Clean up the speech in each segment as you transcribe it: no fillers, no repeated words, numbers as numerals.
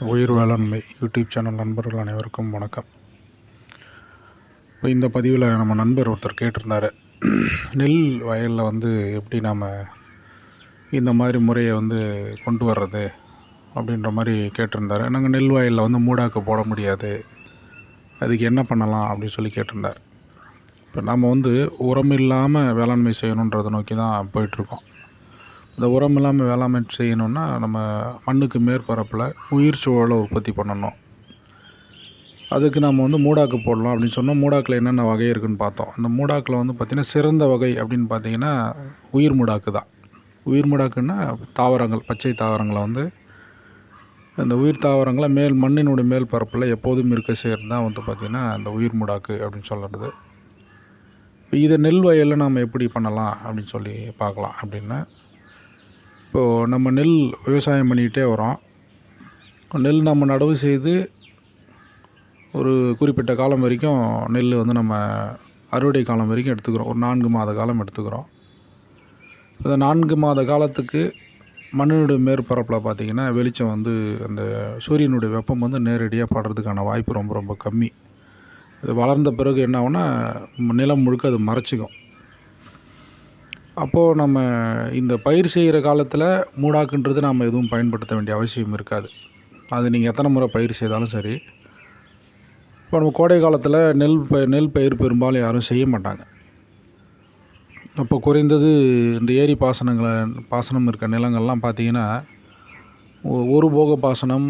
உயிர் வேளாண்மை YouTube channel நண்பர்கள் அனைவருக்கும் வணக்கம். இந்த பதிவில் நம்ம நண்பர் ஒருத்தர் கேட்டிருந்தார், நெல் வயலில் எப்படி நாம் இந்த மாதிரி முறையை கொண்டு வர்றது அப்படின்ற மாதிரி கேட்டிருந்தார். நாங்கள் நெல் வயலில் மூடாக்கு போட முடியாது, அதுக்கு என்ன பண்ணலாம் அப்படின்னு சொல்லி கேட்டிருந்தார். இப்போ நம்ம உரம் இல்லாமல் வேளாண்மை செய்யணுன்றதை நோக்கி தான் போயிட்டுருக்கோம். இந்த உரம் இல்லாமல் வேளாண்மை செய்யணுன்னா நம்ம மண்ணுக்கு மேற்பரப்பில் உயிர் சூழலை உற்பத்தி பண்ணணும். அதுக்கு நம்ம மூடாக்கு போடலாம் அப்படின்னு சொன்னால், மூடாக்கில் என்னென்ன வகை இருக்குதுன்னு பார்த்தோம். அந்த மூடாக்கில் பார்த்திங்கன்னா சிறந்த வகை அப்படின்னு பார்த்திங்கன்னா உயிர் மூடாக்கு தான். உயிர் மூடாக்குன்னா தாவரங்கள், பச்சை தாவரங்களை அந்த உயிர் தாவரங்களை மண்ணினுடைய மேல் பரப்பில் எப்போதும் இருக்க செய்கிறது தான் பார்த்திங்கன்னா அந்த உயிர் மூடாக்கு அப்படின்னு சொல்கிறது. இப்போ இதை நெல் வயலில் நாம் எப்படி பண்ணலாம் அப்படின்னு சொல்லி பார்க்கலாம். அப்படின்னா, இப்போது நம்ம நெல் விவசாயம் பண்ணிக்கிட்டே வரோம். நெல் நம்ம நடவு செய்து ஒரு குறிப்பிட்ட காலம் வரைக்கும் நெல் நம்ம அறுவடை காலம் வரைக்கும் எடுத்துக்கிறோம். ஒரு 4 மாத காலம் எடுத்துக்கிறோம். இந்த 4 மாத காலத்துக்கு மண்ணினுடைய மேற்பரப்பில் பார்த்திங்கன்னா வெளிச்சம் அந்த சூரியனுடைய வெப்பம் நேரடியாக படுறதுக்கான வாய்ப்பு ரொம்ப ரொம்ப கம்மி. அது வளர்ந்த பிறகு என்ன ஆகும்னா நிலம் முழுக்க அது மறைச்சிக்கும். அப்போது நம்ம இந்த பயிர் செய்கிற காலத்தில் மூடாக்குன்றது நாம் எதுவும் பயன்படுத்த வேண்டிய அவசியம் இருக்காது. அது நீங்கள் எத்தனை முறை பயிர் செய்தாலும் சரி. இப்போ நம்ம கோடை காலத்தில் நெல் பயிர் பெரும்பாலும் யாரும் செய்ய மாட்டாங்க. அப்போ குறைந்தது இந்த ஏரி பாசனம் இருக்க நிலங்கள்லாம் பார்த்திங்கன்னா ஒரு போக பாசனம்,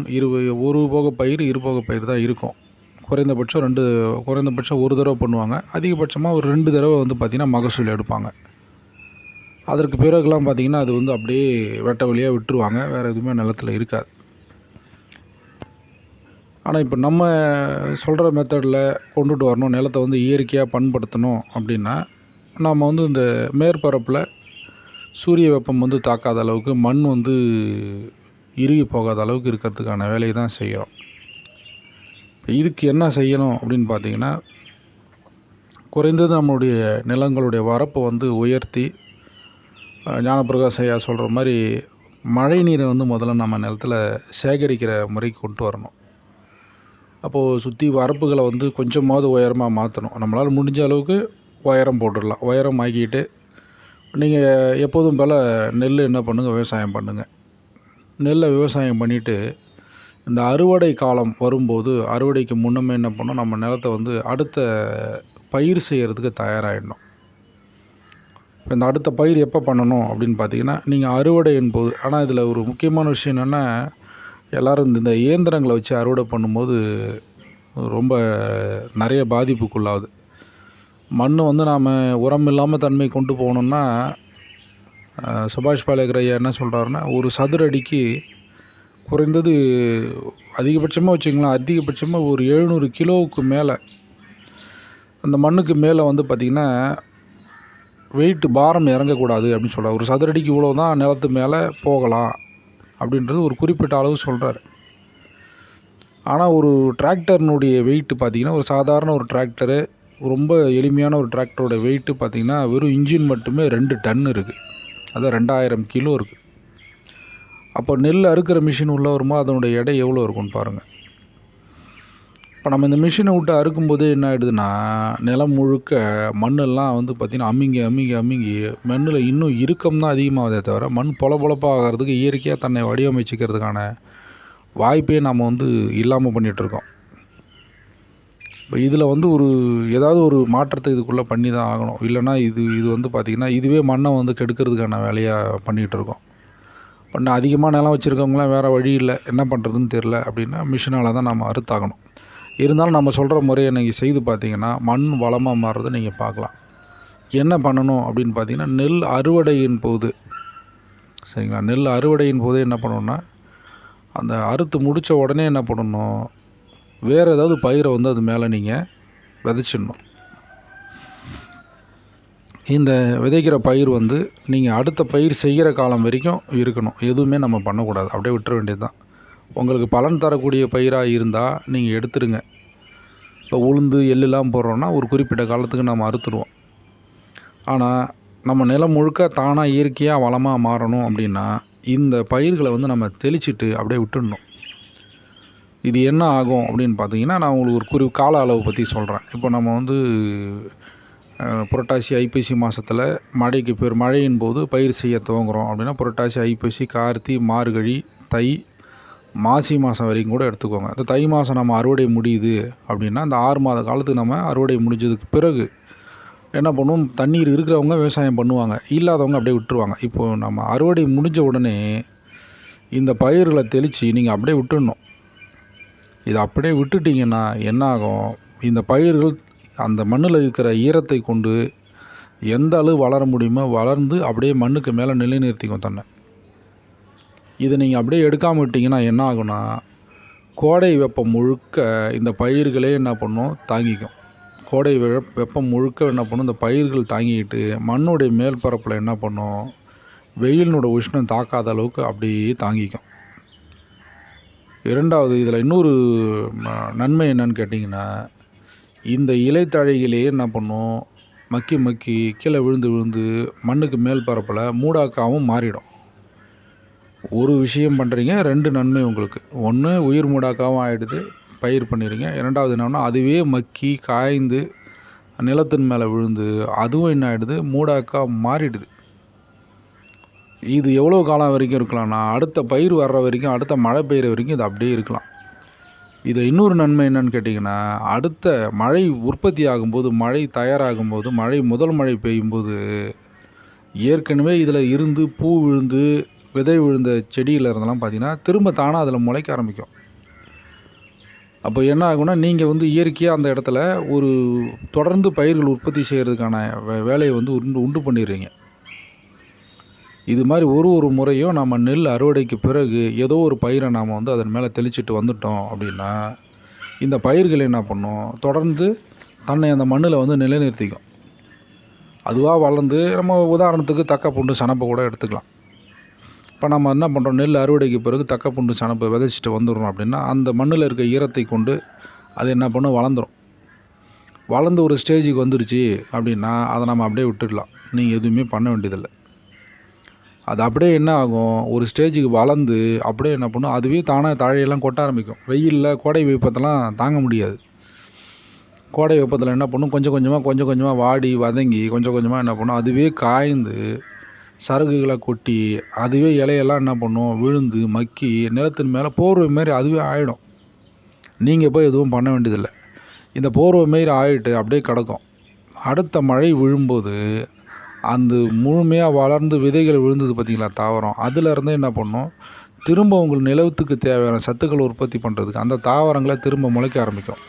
ஒரு போக பயிர், இருபோக பயிர் தான் இருக்கும். குறைந்தபட்சம் ஒரு தடவை பண்ணுவாங்க. அதிகபட்சமாக ஒரு 2 தடவை பார்த்திங்கன்னா மகசூல் எடுப்பாங்க. அதற்கு பிறகுலாம் பார்த்திங்கன்னா அது அப்படியே வெட்ட வழியாக விட்டுருவாங்க. வேறு எதுவுமே நிலத்தில் இருக்காது. ஆனால் இப்போ நம்ம சொல்கிற மெத்தடில் கொண்டுட்டு வரணும், நிலத்தை இயற்கையாக பண்படுத்தணும் அப்படின்னா, நாம் இந்த மேற்பரப்பில் சூரிய வெப்பம் தாக்காத அளவுக்கு, மண் இறுகி போகாத அளவுக்கு இருக்கிறதுக்கான வேலையை தான் செய்கிறோம். இதுக்கு என்ன செய்யணும் அப்படின்னு பார்த்திங்கன்னா, குறைந்தது நம்மளுடைய நிலங்களுடைய வரப்பை உயர்த்தி, ஞானப்பிரகாஷ் ஐயா சொல்கிற மாதிரி மழை நீரை முதல்ல நம்ம நிலத்தில் சேகரிக்கிற முறைக்கு கொண்டு வரணும். அப்போது சுற்றி வரப்புகளை கொஞ்சமாவது உயரமாக மாற்றணும். நம்மளால் முடிஞ்ச அளவுக்கு உயரம் போட்டுடலாம். உயரம் ஆக்கிட்டு நீங்கள் எப்போதும் போல் நெல் என்ன பண்ணுங்கள், விவசாயம் பண்ணுங்கள். நெல்லை விவசாயம் பண்ணிவிட்டு இந்த அறுவடை காலம் வரும்போது, அறுவடைக்கு முன்னமே என்ன பண்ணணும், நம்ம நிலத்தை அடுத்த பயிர் செய்கிறதுக்கு தயாராகிடணும். இந்த அடுத்த பயிர் எப்போ பண்ணணும் அப்படின்னு பார்த்திங்கன்னா, நீங்கள் அறுவடை என்போது. ஆனால் இதில் ஒரு முக்கியமான விஷயம் என்னென்னா, எல்லோரும் இந்த இயந்திரங்களை வச்சு அறுவடை பண்ணும்போது ரொம்ப நிறைய பாதிப்புக்குள்ளாகுது. மண் நாம் உரம் இல்லாமல் தன்மை கொண்டு போகணுன்னா, சுபாஷ் பாலேகர் ஐயா என்ன சொல்கிறாருன்னா, ஒரு சதுர அடிக்கு குறைந்தது அதிகபட்சமாக வச்சுக்கலாம், அதிகபட்சமாக ஒரு 700 கிலோவுக்கு மேலே அந்த மண்ணுக்கு மேலே பார்த்திங்கன்னா வெயிட்டு பாரம் இறங்கக்கூடாது அப்படின்னு சொல்கிறார். ஒரு சதுரடிக்கு இவ்வளோ தான் நிலத்து மேலே போகலாம் அப்படின்றது ஒரு குறிப்பிட்ட அளவு சொல்கிறார். ஆனால் ஒரு டிராக்டர்னுடைய வெயிட்டு பார்த்திங்கன்னா, ஒரு சாதாரண ஒரு டிராக்டரு, ரொம்ப எளிமையான ஒரு டிராக்டரோட வெயிட்டு பார்த்திங்கன்னா வெறும் இன்ஜின் மட்டுமே 2 டன் இருக்குது. அதான் 2000 கிலோ இருக்குது. அப்போ நெல் அறுக்கிற மிஷின் உள்ளே வரும்போது அதனுடைய எடை எவ்வளோ இருக்குன்னு பாருங்கள். இப்போ நம்ம இந்த மிஷினை விட்டு அறுக்கும்போது என்ன ஆகிடுதுன்னா, நிலம் முழுக்க மண்ணெல்லாம் பார்த்திங்கன்னா அமுங்கி மண்ணில் இன்னும் இறுக்கம் தான் அதிகமாகுதே தவிர, மண் பொலப்பொலப்பாக ஆகிறதுக்கு இயற்கையாக தன்னை வடிவமைச்சிக்கிறதுக்கான வாய்ப்பே நம்ம இல்லாமல் பண்ணிகிட்ருக்கோம். இப்போ இதில் ஏதாவது ஒரு மாற்றத்தை இதுக்குள்ளே பண்ணி தான் ஆகணும். இல்லைனா இது பார்த்திங்கன்னா இதுவே மண்ணை கெடுக்கிறதுக்கான வேலையாக பண்ணிகிட்டு இருக்கோம். அதிகமாக நிலம் வச்சுருக்கவங்களாம் வேறு வழி இல்லை, என்ன பண்ணுறதுன்னு தெரில அப்படின்னா மிஷினால் தான் நம்ம அறுத்தாகணும். இருந்தாலும் நம்ம சொல்கிற முறையை நீங்கள் செய்து பார்த்திங்கன்னா மண் வளமாக மாறுறதை நீங்கள் பார்க்கலாம். என்ன பண்ணணும் அப்படின்னு பார்த்திங்கன்னா, நெல் அறுவடையின் போது, சரிங்களா, நெல் அறுவடையின் போதே என்ன பண்ணணுன்னா, அந்த அறுத்து முடித்த உடனே என்ன பண்ணணும், வேறு ஏதாவது பயிரை அது மேலே நீங்கள் விதைச்சிடணும். இந்த விதைக்கிற பயிர் நீங்கள் அடுத்த பயிர் செய்கிற காலம் வரைக்கும் இருக்கணும். எதுவுமே நம்ம பண்ணக்கூடாது, அப்படியே விட்டுற வேண்டியது தான். உங்களுக்கு பலன் தரக்கூடிய பயிராக இருந்தால் நீங்கள் எடுத்துருங்க. இப்போ உளுந்து எள்ளுலாம் போடுறோன்னா ஒரு குறிப்பிட்ட காலத்துக்கு நம்ம அறுத்துடுவோம். ஆனால் நம்ம நிலம் முழுக்க தானாக இயற்கையாக வளமாக மாறணும் அப்படின்னா இந்த பயிர்களை நம்ம தெளிச்சிட்டு அப்படியே விட்டுடணும். இது என்ன ஆகும் அப்படின்னு பார்த்தீங்கன்னா, நான் உங்களுக்கு ஒரு கால அளவு பற்றி சொல்கிறேன். இப்போ நம்ம வந்து புரட்டாசி, ஐப்பசி மாதத்தில் மழையின் போது பயிர் செய்ய துவங்குறோம் அப்படின்னா, புரட்டாசி, ஐப்பசி, கார்த்தி, மார்கழி, தை, மாசி மாதம் வரைக்கும் கூட எடுத்துக்கோங்க. இந்த தை மாதம் நம்ம அறுவடை முடியுது அப்படின்னா, அந்த 6 மாத காலத்துக்கு நம்ம அறுவடை முடிஞ்சதுக்கு பிறகு என்ன பண்ணுவோம், தண்ணீர் இருக்கிறவங்க விவசாயம் பண்ணுவாங்க, இல்லாதவங்க அப்படியே விட்டுருவாங்க. இப்போது நம்ம அறுவடை முடிஞ்ச உடனே இந்த பயிர்களை தெளித்து நீங்கள் அப்படியே விட்டுடணும். இதை அப்படியே விட்டுட்டிங்கன்னா என்ன ஆகும், இந்த பயிர்கள் அந்த மண்ணில் இருக்கிற ஈரத்தை கொண்டு எந்த அளவு வளர முடியுமோ வளர்ந்து அப்படியே மண்ணுக்கு மேலே நிலைநிறுத்திக்கும் தன்னை. இதை நீங்கள் அப்படியே எடுக்காமல் விட்டிங்கன்னா என்ன ஆகுனா, கோடை வெப்பம் முழுக்க இந்த பயிர்களே என்ன பண்ணும், தாங்கிக்கும். கோடை வெப்பம் முழுக்க என்ன பண்ணும், இந்த பயிர்கள் தாங்கிக்கிட்டு மண்ணுடைய மேல் பரப்பில் என்ன பண்ணும், வெயிலினோட உஷ்ணம் தாக்காத அளவுக்கு அப்படியே தாங்கிக்கும். இரண்டாவது, இதில் இன்னொரு நன்மை என்னன்னு கேட்டிங்கன்னா, இந்த இலைத்தழைகளையே என்ன பண்ணும், மக்கி மக்கி கீழே விழுந்து மண்ணுக்கு மேல் பரப்பில் மூடாக்காவும் மாறிடும். ஒரு விஷயம் பண்ணுறீங்க, 2 நன்மை உங்களுக்கு. ஒன்று, உயிர் மூடாக்காவும் ஆகிடுது, பயிர் பண்ணிடுறீங்க. இரண்டாவது என்னன்னா, அதுவே மக்கி காய்ந்து நிலத்தின் மேலே விழுந்து அதுவும் என்ன ஆகிடுது, மூடாக்கா மாறிடுது. இது எவ்வளோ காலம் வரைக்கும் இருக்கலாம்னா, அடுத்த பயிர் வர்ற வரைக்கும், அடுத்த மழை பெய்கிற வரைக்கும் இது அப்படியே இருக்கலாம். இது இன்னொரு நன்மை என்னன்னு கேட்டிங்கன்னா, அடுத்த மழை உற்பத்தி ஆகும்போது, மழை தயாராகும்போது, முதல் மழை பெய்யும்போது ஏற்கனவே இதில் இருந்து பூ விழுந்து விதை விழுந்த செடியில் இருந்தெல்லாம் பார்த்திங்கன்னா திரும்ப தானாக அதில் முளைக்க ஆரம்பிக்கும். அப்போ என்ன ஆகும்னா, நீங்கள் வந்து இயற்கையாக அந்த இடத்துல ஒரு தொடர்ந்து பயிர்கள் உற்பத்தி செய்கிறதுக்கான வேலையை வந்து உண்டு பண்ணிடுறீங்க. இது மாதிரி ஒரு முறையும் நம்ம நெல் அறுவடைக்கு பிறகு ஏதோ ஒரு பயிரை நாம் வந்து அதன் மேலே தெளிச்சிட்டு வந்துட்டோம் அப்படின்னா, இந்த பயிர்கள் என்ன பண்ணும், தொடர்ந்து தன்னை அந்த மண்ணில் வந்து நிலைநிறுத்திக்கும். அதுவாக வளர்ந்து, நம்ம உதாரணத்துக்கு தக்கப்பூண்டு சணப்பை கூட எடுத்துக்கலாம். இப்போ நம்ம என்ன பண்ணுறோம், நெல் அறுவடைக்கு பிறகு தக்கப்பூண்டு சணப்பை விதைச்சிட்டு வந்துடுறோம் அப்படின்னா, அந்த மண்ணில் இருக்க ஈரத்தை கொண்டு அது என்ன பண்ணும், வளர்ந்துடும். வளர்ந்து ஒரு ஸ்டேஜுக்கு வந்துருச்சு அப்படின்னா அதை நம்ம அப்படியே விட்டுடலாம். நீங்கள் எதுவுமே பண்ண வேண்டியதில்லை. அது அப்படியே என்ன ஆகும், ஒரு ஸ்டேஜுக்கு வளர்ந்து அப்படியே என்ன பண்ணும், அதுவே தானாக தழையெல்லாம் கொட்ட ஆரம்பிக்கும். வெயிலில் கோடை வெப்பத்தெல்லாம் தாங்க முடியாது. கோடை வெப்பத்தில் என்ன பண்ணும், கொஞ்சம் கொஞ்சமாக வாடி வதங்கி கொஞ்சம் கொஞ்சமாக என்ன பண்ணும், அதுவே காய்ந்து சருகுகளை கொட்டி அதுவே இலையெல்லாம் என்ன பண்ணும், விழுந்து மக்கி நிலத்தின் மேலே போர்வை மாரி அதுவே ஆகிடும். நீங்கள் போய் எதுவும் பண்ண வேண்டியதில்லை. இந்த போர்வை மாரி ஆகிட்டு அப்படியே கிடக்கும். அடுத்த மழை விழும்போது அந்த முழுமையாக வளர்ந்து விதைகள் விழுந்தது பார்த்திங்களா, தாவரம், அதிலேருந்து என்ன பண்ணும், திரும்ப உங்கள் நிலத்துக்கு தேவையான சத்துக்களை உற்பத்தி பண்ணுறதுக்கு அந்த தாவரங்களை திரும்ப முளைக்க ஆரம்பிக்கும்.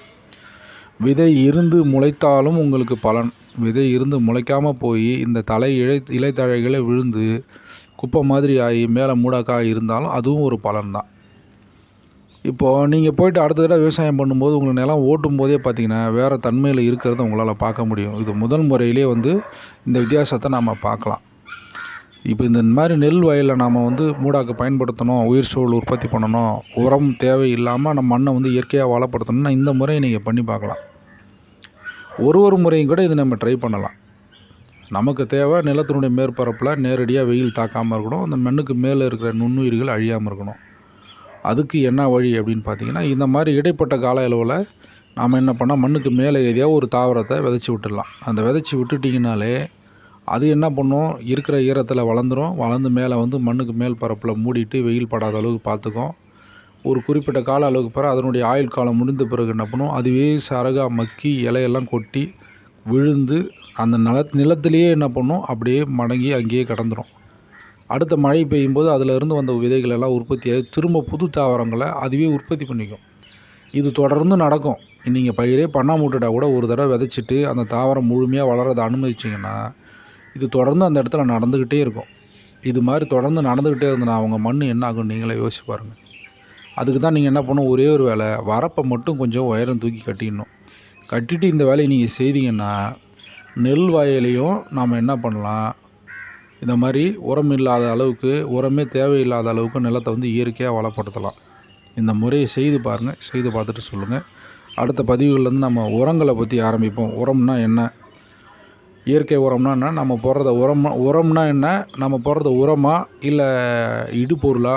விதை இருந்து முளைத்தாலும் உங்களுக்கு பலன், விதை இருந்து முளைக்காமல் போய் இந்த இலைத்தழைகளை விழுந்து குப்பை மாதிரி ஆகி மேலே மூடாக்காய் இருந்தாலும் அதுவும் ஒரு பலன் தான். இப்போது நீங்கள் போய்ட்டு அடுத்த தடவை விவசாயம் பண்ணும்போது உங்களுக்கு நிலம் ஓட்டும் போதே பார்த்திங்கன்னா வேறு தன்மையில் இருக்கிறத உங்களால் பார்க்க முடியும். இது முதல் முறையிலே வந்து இந்த வித்தியாசத்தை நாம் பார்க்கலாம். இப்போ இந்த மாதிரி நெல் வயலில் நாம் வந்து மூடாக்கு பயன்படுத்தணும், உயிர் சூழல் உற்பத்தி பண்ணணும், உரம் தேவை இல்லாமல் நம்ம மண்ணை வந்து இயற்கையாக வளப்படுத்தணும்னா இந்த முறையை நீங்கள் பண்ணி பார்க்கலாம். ஒரு முறையும் கூட இது நம்ம ட்ரை பண்ணலாம். நமக்கு தேவை நிலத்தினுடைய மேற்பரப்பில் நேரடியாக வெயில் தாக்காமல் இருக்கணும், அந்த மண்ணுக்கு மேலே இருக்கிற நுண்ணுயிர்கள் அழியாமல் இருக்கணும். அதுக்கு என்ன வழி அப்படின்னு பார்த்தீங்கன்னா, இந்த மாதிரி இடைப்பட்ட கால அளவில் நாம் என்ன பண்ணால் மண்ணுக்கு மேலே எதையாவது ஒரு தாவரத்தை விதைச்சி விட்டுடலாம். அந்த விதைச்சி விட்டுட்டிங்கனாலே அது என்ன பண்ணும், இருக்கிற ஈரத்தில் வளர்ந்துடும். வளர்ந்து மேலே வந்து மண்ணுக்கு மேல் பரப்பில் மூடிட்டு வெயில் படாத அளவுக்கு பார்த்துக்கும். ஒரு குறிப்பிட்ட கால அளவுக்கு பிறகு அதனுடைய ஆயுள் காலம் முடிந்த பிறகு என்ன பண்ணும், அதுவே சரகாக மக்கி இலையெல்லாம் கொட்டி விழுந்து அந்த நிலத்திலேயே என்ன பண்ணும், அப்படியே மடங்கி அங்கேயே கிடந்துடும். அடுத்த மழை பெய்யும்போது அதிலிருந்து வந்த விதைகள் எல்லாம் உற்பத்தியாகி திரும்ப புது தாவரங்களை அதுவே உற்பத்தி பண்ணிக்கும். இது தொடர்ந்து நடக்கும். நீங்கள் பயிரே பண்ணாமல் விட்டுட்டா கூட ஒரு தடவை விதைச்சிட்டு அந்த தாவரம் முழுமையாக வளரதை அனுமதிச்சிங்கன்னா இது தொடர்ந்து அந்த இடத்துல நடந்துக்கிட்டே இருக்கும். இது மாதிரி தொடர்ந்து நடந்துக்கிட்டே இருந்ததுன்னா அவங்க மண் என்ன ஆகும் நீங்களே யோசிச்சு பாருங்கள். அதுக்கு தான் நீங்கள் என்ன பண்ணணும், ஒரே ஒரு வேலை, வரப்பை மட்டும் கொஞ்சம் உயரம் தூக்கி கட்டிடணும். கட்டிட்டு இந்த வேலையை நீங்கள் செய்தீங்கன்னா நெல் வயலையும் நாம் என்ன பண்ணலாம், இந்த மாதிரி உரம் இல்லாத அளவுக்கு, உரமே தேவையில்லாத அளவுக்கு நிலத்தை வந்து இயற்கையாக வளப்படுத்தலாம். இந்த முறையை செய்து பாருங்கள். செய்து பார்த்துட்டு சொல்லுங்கள். அடுத்த பதிவுகள்லேருந்து நம்ம உரங்களை பற்றி ஆரம்பிப்போம். உரம்னா என்ன, இயற்கை உரம்னா என்ன, நம்ம போடுறத உரம்னா என்ன, நம்ம போடுறது உரமா இல்லை இடுபொருளா,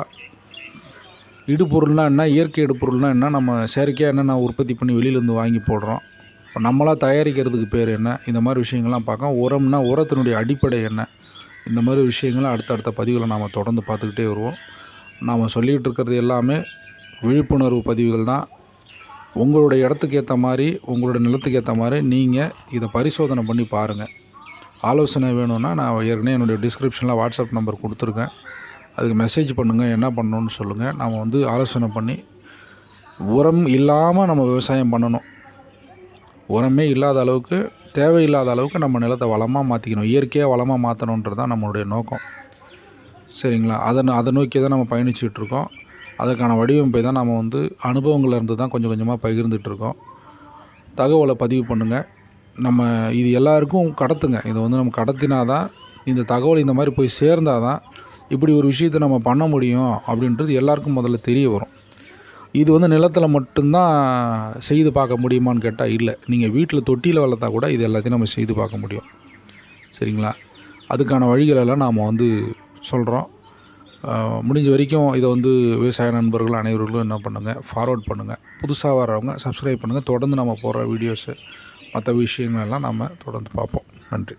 இடுபொருள்னால் என்ன, இயற்கை இடுபொருள்னால் என்ன, நம்ம செயற்கையாக என்னென்ன உற்பத்தி பண்ணி வெளியிலேருந்து வாங்கி போடுறோம், இப்போ நம்மளாக தயாரிக்கிறதுக்கு பேர் என்ன, இந்த மாதிரி விஷயங்கள்லாம் பார்க்க. உரம்னா உரத்தினுடைய அடிப்படை என்ன, இந்த மாதிரி விஷயங்களை அடுத்தடுத்த பதிவுகளை நாம் தொடர்ந்து பார்த்துக்கிட்டே வருவோம். நாம் சொல்லிகிட்டு இருக்கிறது எல்லாமே விழிப்புணர்வு பதிவுகள் தான். உங்களுடைய இடத்துக்கு ஏற்ற மாதிரி, உங்களோட நிலத்துக்கு ஏற்ற மாதிரி நீங்கள் இதை பரிசோதனை பண்ணி பாருங்கள். ஆலோசனை வேணும்னா நான் ஏற்கனவே என்னுடைய டிஸ்கிரிப்ஷனில் வாட்ஸ்அப் நம்பர் கொடுத்துருக்கேன். அதுக்கு மெசேஜ் பண்ணுங்கள், என்ன பண்ணணுன்னு சொல்லுங்கள். நாம் வந்து ஆலோசனை பண்ணி உரம் இல்லாமல் நம்ம விவசாயம் பண்ணணும். உரமே இல்லாத அளவுக்கு, தேவையில்லாத அளவுக்கு நம்ம நிலத்தை வளமாக மாற்றிக்கணும், இயற்கையாக வளமாக மாற்றணுன்றது தான் நம்மளுடைய நோக்கம். சரிங்களா? அதை நோக்கி தான் நம்ம பயணிச்சுட்ருக்கோம். அதற்கான வடிவமைப்பை தான் நம்ம வந்து அனுபவங்கள்லேருந்து தான் கொஞ்சம் கொஞ்சமாக பகிர்ந்துட்டுருக்கோம். தகவலை பதிவு பண்ணுங்கள். நம்ம இது எல்லாருக்கும் கடத்துங்க. இதை வந்து நம்ம கடத்தினா தான் இந்த தகவல் இந்த மாதிரி போய் சேர்ந்தால் தான் இப்படி ஒரு விஷயத்தை நம்ம பண்ண முடியும் அப்படின்றது எல்லாருக்கும் முதல்ல தெரிய வரும். இது வந்து நிலத்தில் மட்டும்தான் செய்து பார்க்க முடியுமான்னு கேட்டால் இல்லை. நீங்கள் வீட்டில் தொட்டியில் வளர்த்தா கூட இது எல்லாத்தையும் நம்ம செய்து பார்க்க முடியும். சரிங்களா? அதுக்கான வழிகளெல்லாம் நாம் வந்து சொல்கிறோம். முடிஞ்ச வரைக்கும் இதை வந்து விவசாய நண்பர்கள் அனைவர்களும் என்ன பண்ணுங்கள், ஃபார்வர்ட் பண்ணுங்கள். புதுசாக வர்றவங்க சப்ஸ்கிரைப் பண்ணுங்கள். தொடர்ந்து நம்ம போடுற வீடியோஸு மற்ற விஷயங்களெல்லாம் நம்ம தொடர்ந்து பார்ப்போம். நன்றி.